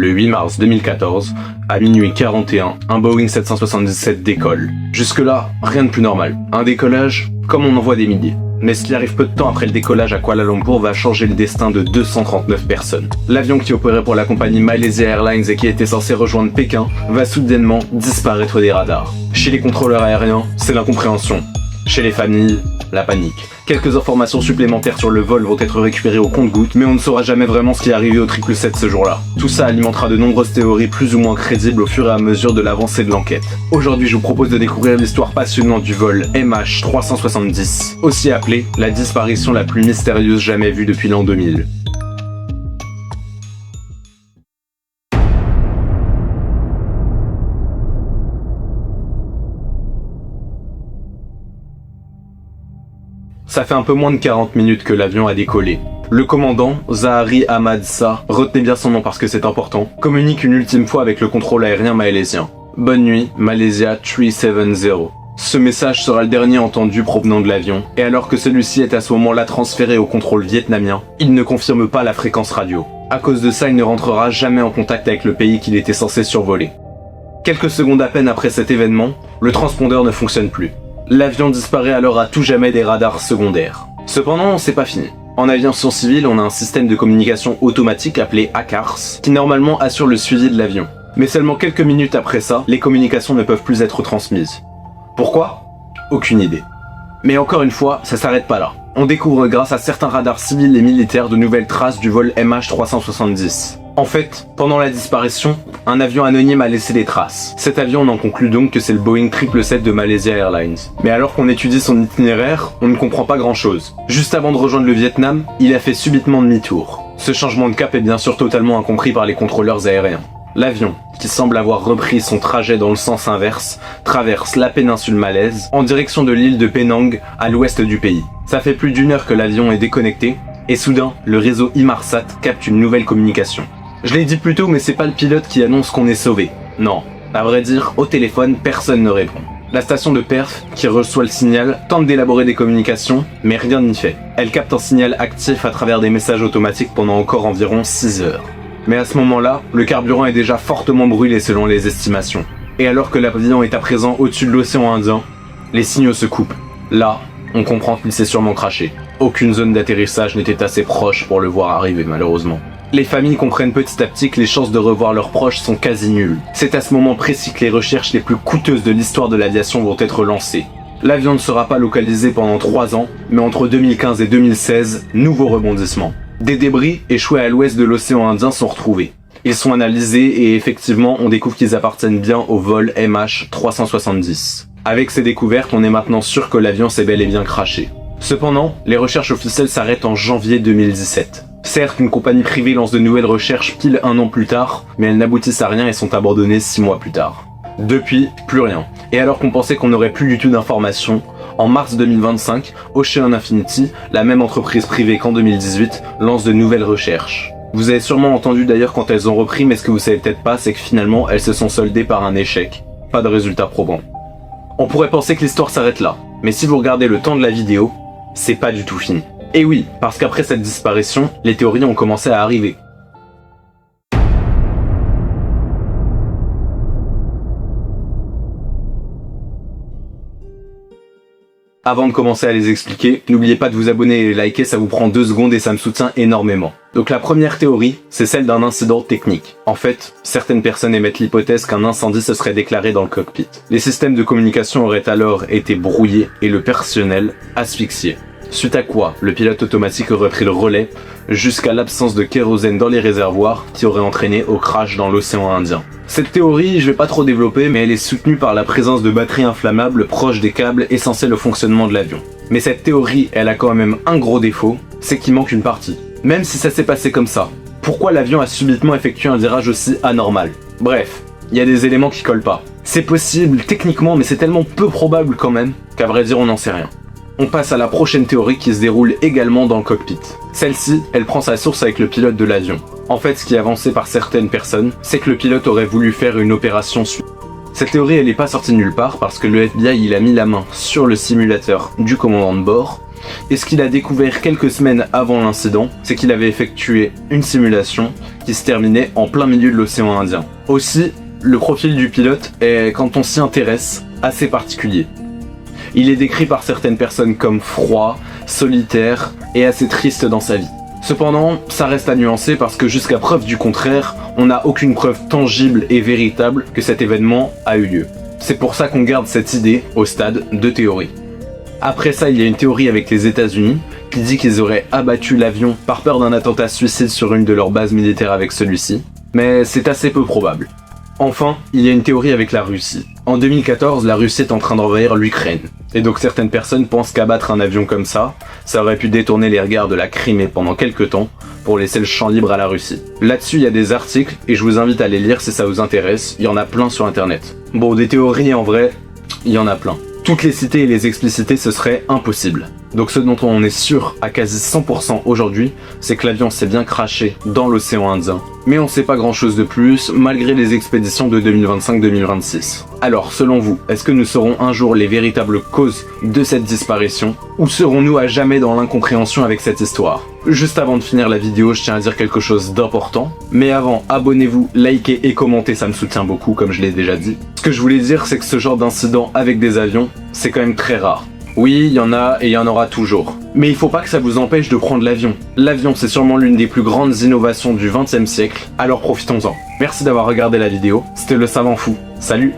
Le 8 mars 2014, à minuit 41, un Boeing 777 décolle. Jusque-là, rien de plus normal. Un décollage, comme on en voit des milliers. Mais ce qui arrive peu de temps après le décollage à Kuala Lumpur va changer le destin de 239 personnes. L'avion qui opérait pour la compagnie Malaysia Airlines et qui était censé rejoindre Pékin va soudainement disparaître des radars. Chez les contrôleurs aériens, c'est l'incompréhension. Chez les familles, la panique. Quelques informations supplémentaires sur le vol vont être récupérées au compte-gouttes, mais on ne saura jamais vraiment ce qui est arrivé au 777 ce jour-là. Tout ça alimentera de nombreuses théories plus ou moins crédibles au fur et à mesure de l'avancée de l'enquête. Aujourd'hui, je vous propose de découvrir l'histoire passionnante du vol MH370, aussi appelé la disparition la plus mystérieuse jamais vue depuis l'an 2000. Ça fait un peu moins de 40 minutes que l'avion a décollé. Le commandant, Zahari Ahmad Shah, retenez bien son nom parce que c'est important, communique une ultime fois avec le contrôle aérien malaisien. Bonne nuit, Malaysia 370. Ce message sera le dernier entendu provenant de l'avion, et alors que celui-ci est à ce moment-là transféré au contrôle vietnamien, il ne confirme pas la fréquence radio. À cause de ça, il ne rentrera jamais en contact avec le pays qu'il était censé survoler. Quelques secondes à peine après cet événement, le transpondeur ne fonctionne plus. L'avion disparaît alors à tout jamais des radars secondaires. Cependant, c'est pas fini. En aviation civile, on a un système de communication automatique appelé ACARS, qui normalement assure le suivi de l'avion. Mais seulement quelques minutes après ça, les communications ne peuvent plus être transmises. Pourquoi ? Aucune idée. Mais encore une fois, ça s'arrête pas là. On découvre grâce à certains radars civils et militaires de nouvelles traces du vol MH370. En fait, pendant la disparition, un avion anonyme a laissé des traces. Cet avion, on en conclut donc que c'est le Boeing 777 de Malaysia Airlines. Mais alors qu'on étudie son itinéraire, on ne comprend pas grand-chose. Juste avant de rejoindre le Vietnam, il a fait subitement demi-tour. Ce changement de cap est bien sûr totalement incompris par les contrôleurs aériens. L'avion, qui semble avoir repris son trajet dans le sens inverse, traverse la péninsule malaise en direction de l'île de Penang, à l'ouest du pays. Ça fait plus d'1 heure que l'avion est déconnecté, et soudain, le réseau Inmarsat capte une nouvelle communication. Je l'ai dit plus tôt, mais c'est pas le pilote qui annonce qu'on est sauvé. Non, à vrai dire, au téléphone, personne ne répond. La station de Perth, qui reçoit le signal, tente d'élaborer des communications, mais rien n'y fait. Elle capte un signal actif à travers des messages automatiques pendant encore environ 6 heures. Mais à ce moment-là, le carburant est déjà fortement brûlé selon les estimations. Et alors que l'avion est à présent au-dessus de l'océan Indien, les signaux se coupent. Là, on comprend qu'il s'est sûrement crashé. Aucune zone d'atterrissage n'était assez proche pour le voir arriver malheureusement. Les familles comprennent petit à petit que les chances de revoir leurs proches sont quasi nulles. C'est à ce moment précis que les recherches les plus coûteuses de l'histoire de l'aviation vont être lancées. L'avion ne sera pas localisé pendant 3 ans, mais entre 2015 et 2016, nouveau rebondissement. Des débris échoués à l'ouest de l'océan Indien sont retrouvés. Ils sont analysés et effectivement, on découvre qu'ils appartiennent bien au vol MH370. Avec ces découvertes, on est maintenant sûr que l'avion s'est bel et bien crashé. Cependant, les recherches officielles s'arrêtent en janvier 2017. Certes, une compagnie privée lance de nouvelles recherches pile 1 an plus tard, mais elles n'aboutissent à rien et sont abandonnées 6 mois plus tard. Depuis, plus rien. Et alors qu'on pensait qu'on n'aurait plus du tout d'informations, en mars 2025, Ocean Infinity, la même entreprise privée qu'en 2018, lance de nouvelles recherches. Vous avez sûrement entendu d'ailleurs quand elles ont repris, mais ce que vous savez peut-être pas, c'est que finalement, elles se sont soldées par un échec. Pas de résultat probant. On pourrait penser que l'histoire s'arrête là, mais si vous regardez le temps de la vidéo, c'est pas du tout fini. Et oui, parce qu'après cette disparition, les théories ont commencé à arriver. Avant de commencer à les expliquer, n'oubliez pas de vous abonner et liker, ça vous prend 2 secondes et ça me soutient énormément. Donc la première théorie, c'est celle d'un incident technique. En fait, certaines personnes émettent l'hypothèse qu'un incendie se serait déclaré dans le cockpit. Les systèmes de communication auraient alors été brouillés et le personnel asphyxié. Suite à quoi, le pilote automatique aurait pris le relais jusqu'à l'absence de kérosène dans les réservoirs qui aurait entraîné au crash dans l'océan Indien. Cette théorie, je vais pas trop développer, mais elle est soutenue par la présence de batteries inflammables proches des câbles essentiels au fonctionnement de l'avion. Mais cette théorie, elle a quand même un gros défaut, c'est qu'il manque une partie. Même si ça s'est passé comme ça, pourquoi l'avion a subitement effectué un virage aussi anormal? Bref, il y a des éléments qui collent pas. C'est possible techniquement, mais c'est tellement peu probable quand même, qu'à vrai dire on n'en sait rien. On passe à la prochaine théorie qui se déroule également dans le cockpit. Celle-ci, elle prend sa source avec le pilote de l'avion. En fait, ce qui est avancé par certaines personnes, c'est que le pilote aurait voulu faire une opération suite. Cette théorie, elle n'est pas sortie de nulle part parce que le FBI, il a mis la main sur le simulateur du commandant de bord Et ce qu'il a découvert quelques semaines avant l'incident, c'est qu'il avait effectué une simulation qui se terminait en plein milieu de l'océan Indien. Aussi, le profil du pilote est, quand on s'y intéresse, assez particulier. Il est décrit par certaines personnes comme froid, solitaire et assez triste dans sa vie. Cependant, ça reste à nuancer parce que jusqu'à preuve du contraire, on n'a aucune preuve tangible et véritable que cet événement a eu lieu. C'est pour ça qu'on garde cette idée au stade de théorie. Après ça, il y a une théorie avec les États-Unis qui dit qu'ils auraient abattu l'avion par peur d'un attentat suicide sur une de leurs bases militaires avec celui-ci, mais c'est assez peu probable. Enfin, il y a une théorie avec la Russie. En 2014, la Russie est en train d'envahir l'Ukraine. Et donc certaines personnes pensent qu'abattre un avion comme ça aurait pu détourner les regards de la Crimée pendant quelques temps pour laisser le champ libre à la Russie. Là-dessus, il y a des articles et je vous invite à les lire si ça vous intéresse, il y en a plein sur internet. Bon, des théories en vrai, il y en a plein. Toutes les citer et les expliciter, ce serait impossible. Donc ce dont on est sûr à quasi 100% aujourd'hui, c'est que l'avion s'est bien crashé dans l'océan Indien. Mais on sait pas grand chose de plus, malgré les expéditions de 2025-2026. Alors, selon vous, est-ce que nous saurons un jour les véritables causes de cette disparition? Ou serons-nous à jamais dans l'incompréhension avec cette histoire? Juste avant de finir la vidéo, je tiens à dire quelque chose d'important. Mais avant, abonnez-vous, likez et commentez, ça me soutient beaucoup, comme je l'ai déjà dit. Ce que je voulais dire, c'est que ce genre d'incident avec des avions, c'est quand même très rare. Oui, il y en a et il y en aura toujours. Mais il faut pas que ça vous empêche de prendre l'avion. L'avion, c'est sûrement l'une des plus grandes innovations du XXe siècle, alors profitons-en. Merci d'avoir regardé la vidéo, c'était le Savant Fou. Salut!